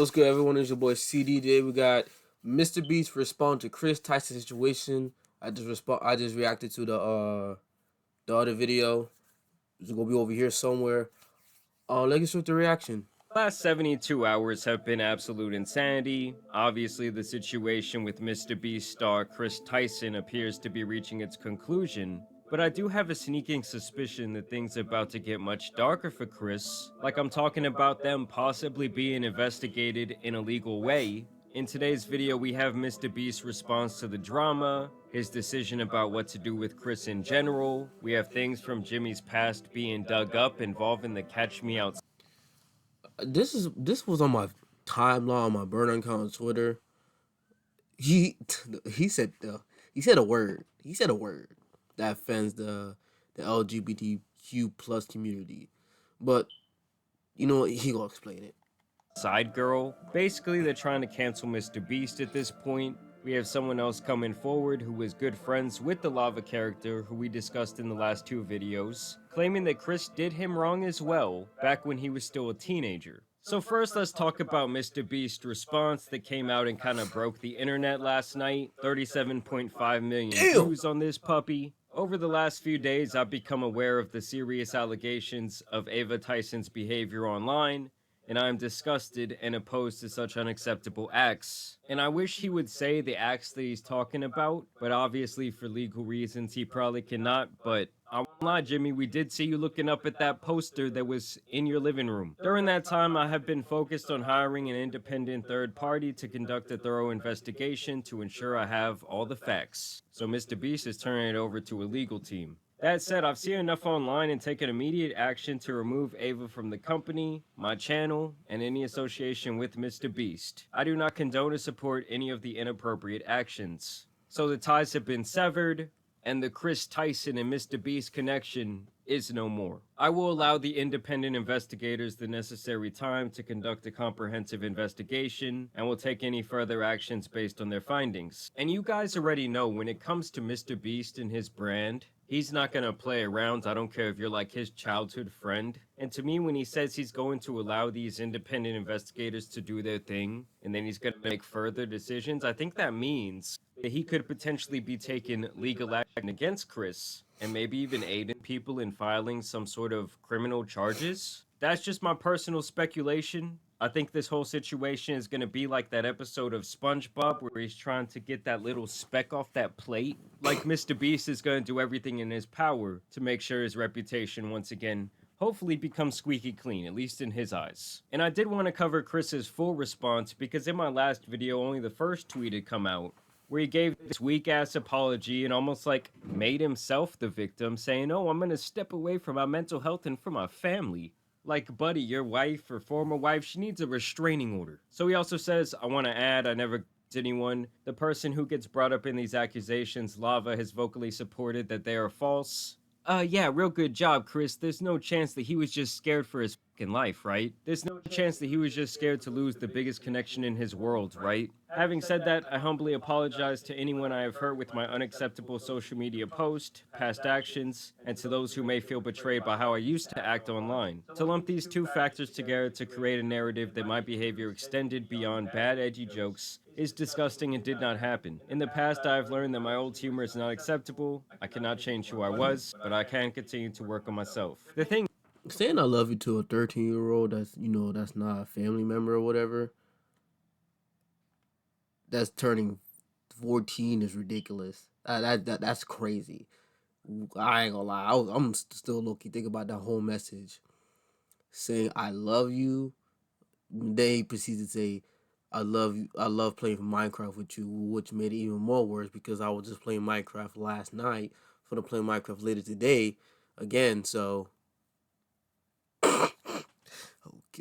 What's good, everyone? It's your boy CD. Today we got MrBeast Response to Chris Tyson situation. I just reacted to the other video. It's gonna be over here somewhere. Let's get straight to reaction. Last 72 hours have been absolute insanity. Obviously, the situation with MrBeast star Chris Tyson appears to be reaching its conclusion, but I do have a sneaking suspicion that things are about to get much darker for Chris, like I'm talking about them possibly being investigated in a legal way. In today's video, we have MrBeast's response to the drama, his decision about what to do with Chris in general. We have things from Jimmy's past being dug up involving the Catch Me Outside. This was on my timeline on my burner account on Twitter. He he said he said a word. He said a word that offends the LGBTQ plus community, but you know what? He gonna explain it. Side girl. Basically, they're trying to cancel MrBeast at this point. We have someone else coming forward who was good friends with the lava character who we discussed in the last two videos, claiming that Chris did him wrong as well, back when he was still a teenager. So first, let's talk about MrBeast Response that came out and kind of broke the internet last night. 37.5 million views on this puppy. Over the last few days, I've become aware of the serious allegations of Ava Tyson's behavior online, and I am disgusted and opposed to such unacceptable acts. And I wish he would say the acts that he's talking about, but obviously for legal reasons he probably cannot. But I won't lie, Jimmy, we did see you looking up at that poster that was in your living room. During that time, I have been focused on hiring an independent third party to conduct a thorough investigation to ensure I have all the facts. So MrBeast is turning it over to a legal team. That said, I've seen enough online and taken immediate action to remove Ava from the company, my channel, and any association with MrBeast. I do not condone or support any of the inappropriate actions. So the ties have been severed, and the Chris Tyson and MrBeast connection is no more. I will allow the independent investigators the necessary time to conduct a comprehensive investigation, and will take any further actions based on their findings. And you guys already know, when it comes to MrBeast and his brand, he's not gonna play around. I don't care if you're like his childhood friend. And to me, when he says he's going to allow these independent investigators to do their thing, and then he's gonna make further decisions, I think that means that he could potentially be taking legal action against Chris, and maybe even aiding people in filing some sort of criminal charges. That's just my personal speculation. I think this whole situation is going to be like that episode of SpongeBob where he's trying to get that little speck off that plate. Like MrBeast is going to do everything in his power to make sure his reputation once again hopefully becomes squeaky clean, at least in his eyes. And I did want to cover Chris's full response because in my last video only the first tweet had come out, where he gave this weak-ass apology and almost like made himself the victim, saying, "Oh, I'm gonna step away from my mental health and from my family." Like, buddy, your wife or former wife, she needs a restraining order. So he also says, "I want to add, I never anyone. The person who gets brought up in these accusations, Lava, has vocally supported that they are false." Yeah, real good job, Chris. There's no chance that he was just scared for his fucking life, right? There's no chance that he was just scared to lose the biggest connection in his world, right? Having said that, I humbly apologize to anyone I have hurt with my unacceptable social media post, past actions, and to those who may feel betrayed by how I used to act online. To lump these two factors together to create a narrative that my behavior extended beyond bad edgy jokes is disgusting and did not happen. In the past, I have learned that my old humor is not acceptable. I cannot change who I was, but I can continue to work on myself. The thing Saying I love you to a 13-year-old that's that's not a family member or whatever, that's turning 14 is ridiculous. That's crazy. I ain't gonna lie. I'm still low key thinking about that whole message saying I love you. Then he proceeds to say, "I love you. I love playing Minecraft with you," which made it even more worse because I was just playing Minecraft last night. So I'm playing Minecraft later today again. So, oh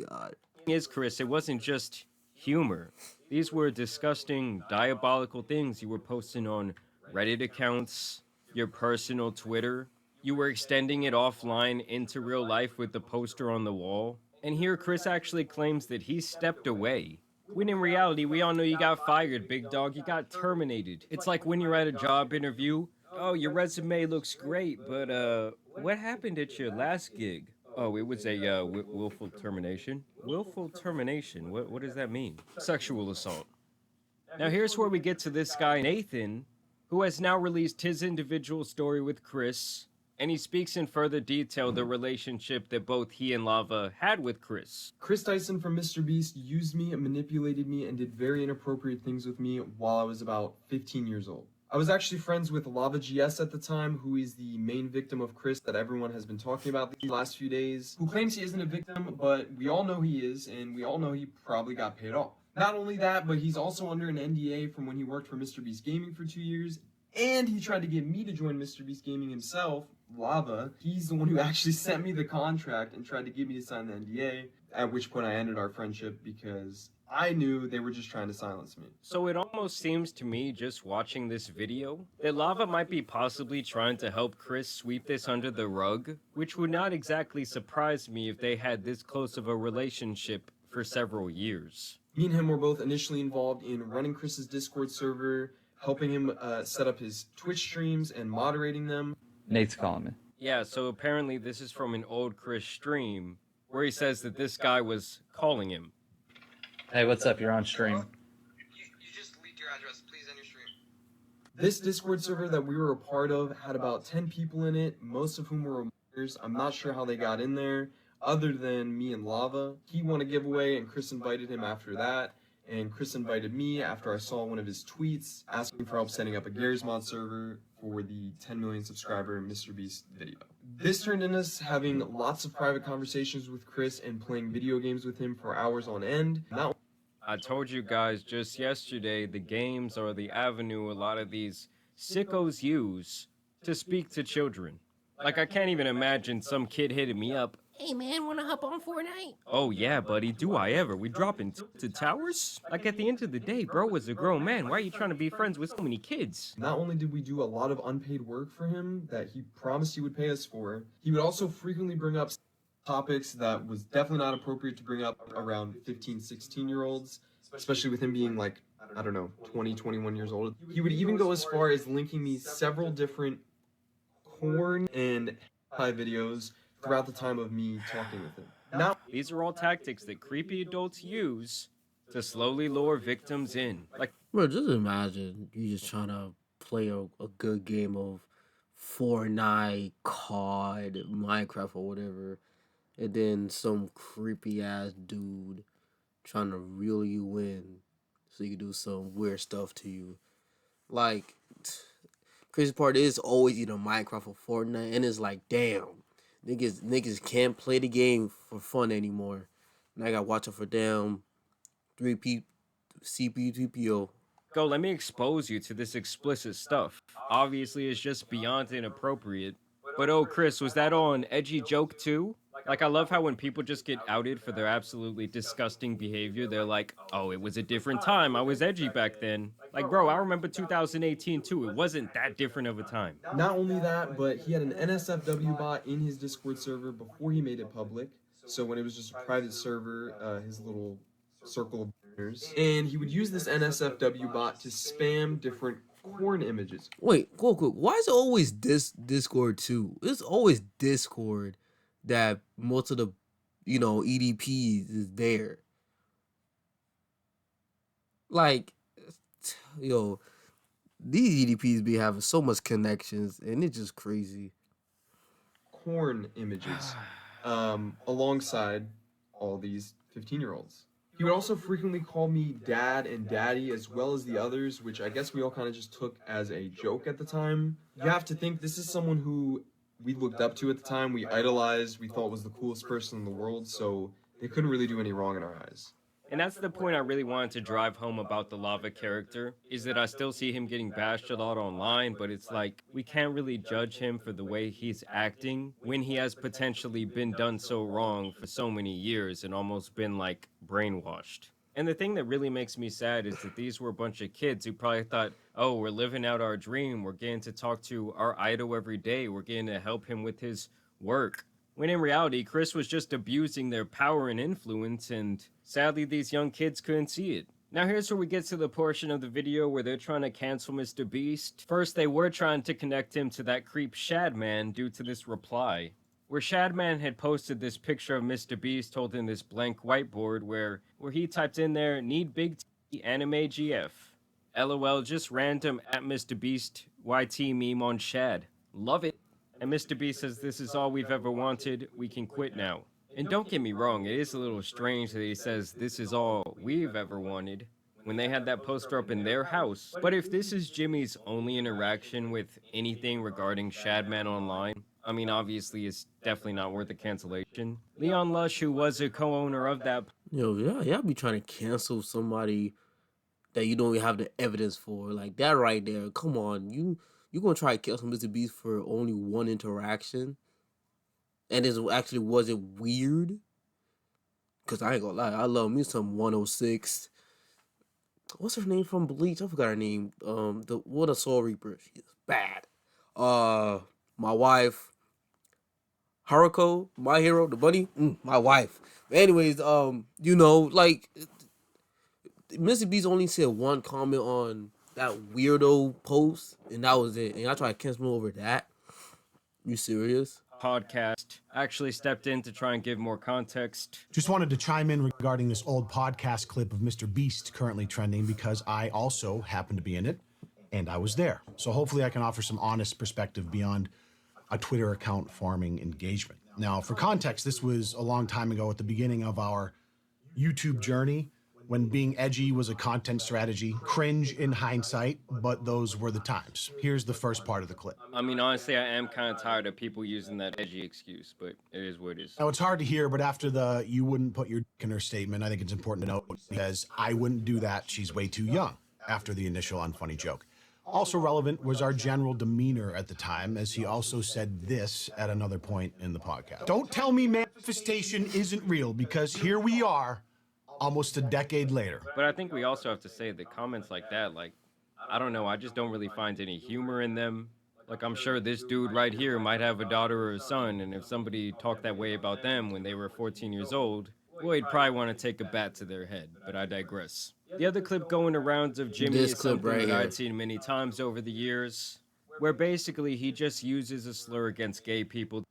god. is, Chris, it wasn't just humor. These were disgusting, diabolical things you were posting on Reddit accounts, your personal Twitter. You were extending it offline into real life with the poster on the wall. And here Chris actually claims that he stepped away. When in reality, we all know you got fired, big dog. You got terminated. It's like when you're at a job interview. "Oh, your resume looks great, but what happened at your last gig?" "Oh, it was a willful termination." Willful termination. What does that mean? Sexual assault. Now here's where we get to this guy Nathan, who has now released his individual story with Chris, and he speaks in further detail the relationship that both he and Lava had with Chris. Chris Tyson from MrBeast used me and manipulated me and did very inappropriate things with me while I was about 15 years old. I was actually friends with Lava GS at the time, who is the main victim of Chris that everyone has been talking about these last few days, who claims he isn't a victim, but we all know he is, and we all know he probably got paid off. Not only that, but he's also under an NDA from when he worked for MrBeast Gaming for 2 years, and he tried to get me to join MrBeast Gaming himself, Lava. He's the one who actually sent me the contract and tried to get me to sign the NDA, at which point I ended our friendship because I knew they were just trying to silence me. So it almost seems to me, just watching this video, that Lava might be possibly trying to help Chris sweep this under the rug, which would not exactly surprise me if they had this close of a relationship for several years. Me and him were both initially involved in running Chris's Discord server, helping him set up his Twitch streams and moderating them. Nate's calling me. Yeah, so apparently this is from an old Chris stream, where he says that this guy was calling him. Hey, what's up? You're on stream. You just leaked your address. Please end your stream. This Discord server that we were a part of had about 10 people in it, most of whom were minors. I'm not sure how they got in there, other than me and Lava. He won a giveaway, and Chris invited him after that. And Chris invited me after I saw one of his tweets asking for help setting up a Garry's Mod server for the 10 million subscriber MrBeast video. This turned into us having lots of private conversations with Chris and playing video games with him for hours on end. Not I told you guys just yesterday, the games are the avenue a lot of these sickos use to speak to children. Like, I can't even imagine some kid hitting me up. Hey man, wanna hop on Fortnite? Oh yeah, buddy, do I ever? We dropping to towers? Like, at the end of the day, bro was a grown man. Why are you trying to be friends with so many kids? Not only did we do a lot of unpaid work for him that he promised he would pay us for, he would also frequently bring up topics that was definitely not appropriate to bring up around 15, 16-year-olds, especially with him being like, I don't know, 20, 21 years old. He would even go as far as linking me several different porn and hentai videos throughout the time of me talking with him. Now, These are all tactics that creepy adults use to slowly lure victims in. Like, Bro, just imagine you just trying to play a good game of Fortnite, COD, Minecraft, or whatever, and then some creepy ass dude trying to reel you in so you can do some weird stuff to you. Like, crazy part is always either Minecraft or Fortnite, and it's like, damn, niggas can't play the game for fun anymore. And I got watching for damn 3P CPU TPO. go, let me expose you to this explicit stuff. Obviously, it's just beyond inappropriate. But oh, Chris, was that all an edgy joke too? Like, I love how when people just get outed for their absolutely disgusting behavior, they're like, oh, it was a different time. I was edgy back then. Like, bro, I remember 2018 too. It wasn't that different of a time. not only that, but he had an NSFW bot in his Discord server before he made it public. So when it was just a private server, his little circle of banners. And he would use this NSFW bot to spam different corn images. Wait, quick. Why is it always Discord too? It's always Discord that most of the, EDPs is there. Like, yo, these EDPs be having so much connections, and it's just crazy. Corn images alongside all these 15-year-olds. He would also frequently call me dad and daddy as well as the others, which I guess we all kind of just took as a joke at the time. You have to think this is someone who we looked up to at the time, we idolized, we thought was the coolest person in the world, so they couldn't really do any wrong in our eyes. And that's the point I really wanted to drive home about the Lava character, is that I still see him getting bashed a lot online, but it's like, we can't really judge him for the way he's acting when he has potentially been done so wrong for so many years and almost been, like, brainwashed. And the thing that really makes me sad is that these were a bunch of kids who probably thought, oh, we're living out our dream, we're getting to talk to our idol every day, we're getting to help him with his work. When in reality, Chris was just abusing their power and influence, and sadly, these young kids couldn't see it. Now here's where we get to the portion of the video where they're trying to cancel MrBeast. First, they were trying to connect him to that creep Shadman due to this reply. where Shadman had posted this picture of MrBeast holding this blank whiteboard where he typed in there, need big T anime GF. LOL, just random at MrBeast YT meme on Shad. Love it. And MrBeast says, this is all we've ever wanted, we can quit now. And don't get me wrong, it is a little strange that he says this is all we've ever wanted when they had that poster up in their house. But if this is Jimmy's only interaction with anything regarding Shadman online, I mean, obviously it's definitely not worth a cancellation. Leon Lush, who was a co-owner of that, Yo, y'all be trying to cancel somebody that you don't even have the evidence for. Like that right there. Come on, you gonna try to cancel Mr. Beast for only one interaction? And it actually wasn't weird? Cause I ain't gonna lie, I love me some 106. What's her name from Bleach? I forgot her name. The what a Soul Reaper. She is bad. My wife, Haruko, my hero, the bunny. My wife. But anyways, like Mr. Beast only said one comment on that weirdo post, and that was it. And I tried to cancel him over that. You serious? podcast actually stepped in to try and give more context. Just wanted to chime in regarding this old podcast clip of Mr. Beast currently trending because I also happen to be in it and I was there. So hopefully I can offer some honest perspective beyond a Twitter account farming engagement. Now, for context, this was a long time ago at the beginning of our YouTube journey when being edgy was a content strategy. Cringe in hindsight, but those were the times. Here's the first part of the clip. I mean, honestly, I am kind of tired of people using that edgy excuse, but it is what it is. Now, it's hard to hear, but after the "you wouldn't put your dick in her" statement, I think it's important to note because I wouldn't do that. She's way too young after the initial unfunny joke. Also relevant was our general demeanor at the time, as he also said this at another point in the podcast. Don't tell me manifestation isn't real, because here we are, almost a decade later. But I think we also have to say that comments like that, like, I don't know, I just don't really find any humor in them. Like, I'm sure this dude right here might have a daughter or a son, and if somebody talked that way about them when they were 14 years old, well, he'd probably want to take a bat to their head, but I digress. The other clip going around of Jimmy This is clip something right that here. I'd seen many times over the years, where basically he just uses a slur against gay people.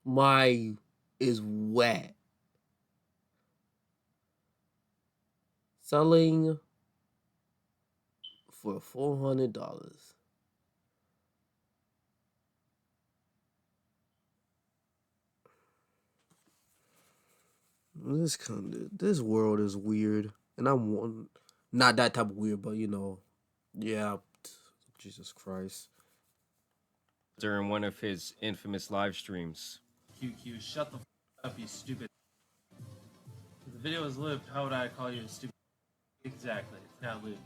My is wet. Selling for $400. This world is weird, and I'm one, not that type of weird, but yeah. Jesus Christ. During one of his infamous live streams. QQ, shut the f up, you stupid. If the video was lived, how would I call you a stupid? Exactly, it's not lived,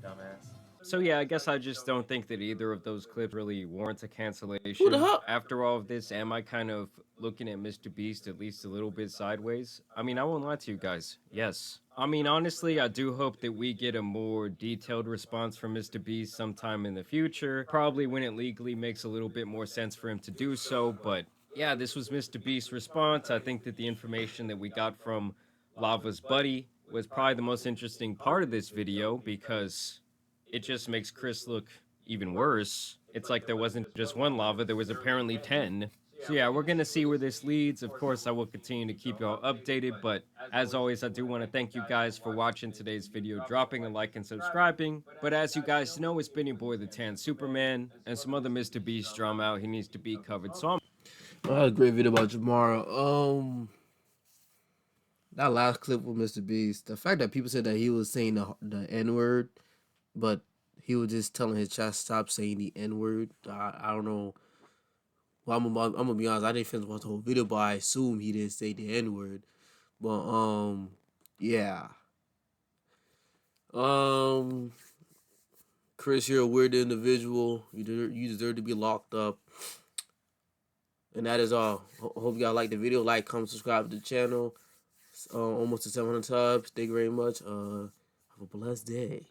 dumbass. So yeah, I guess I just don't think that either of those clips really warrants a cancellation. Who the hell? After all of this, am I kind of looking at MrBeast at least a little bit sideways? I mean, I won't lie to you guys. Yes. I mean, honestly, I do hope that we get a more detailed response from MrBeast sometime in the future. Probably when it legally makes a little bit more sense for him to do so, but yeah, this was MrBeast Response. I think that the information that we got from Lava's buddy was probably the most interesting part of this video because it just makes Chris look even worse. It's like there wasn't just one Lava, there was apparently 10. So yeah, we're gonna see where this leads. Of course, I will continue to keep y'all updated, but as always, I do want to thank you guys for watching today's video, dropping a like and subscribing. But as you guys know, it's been your boy, the Tan Superman, and some other MrBeast drama out he needs to be covered. So I had a great video about Jamara. That last clip with Mr. Beast, the fact that people said that he was saying the N-word, but he was just telling his chat stop saying the N-word. I don't know. Well, I'm gonna be honest. I didn't finish watch the whole video, but I assume he didn't say the N-word. But yeah. Chris, you're a weird individual. You deserve to be locked up. And that is all. Hope y'all like the video. Like, comment, subscribe to the channel. Almost to 700 subs. Thank you very much. Have a blessed day.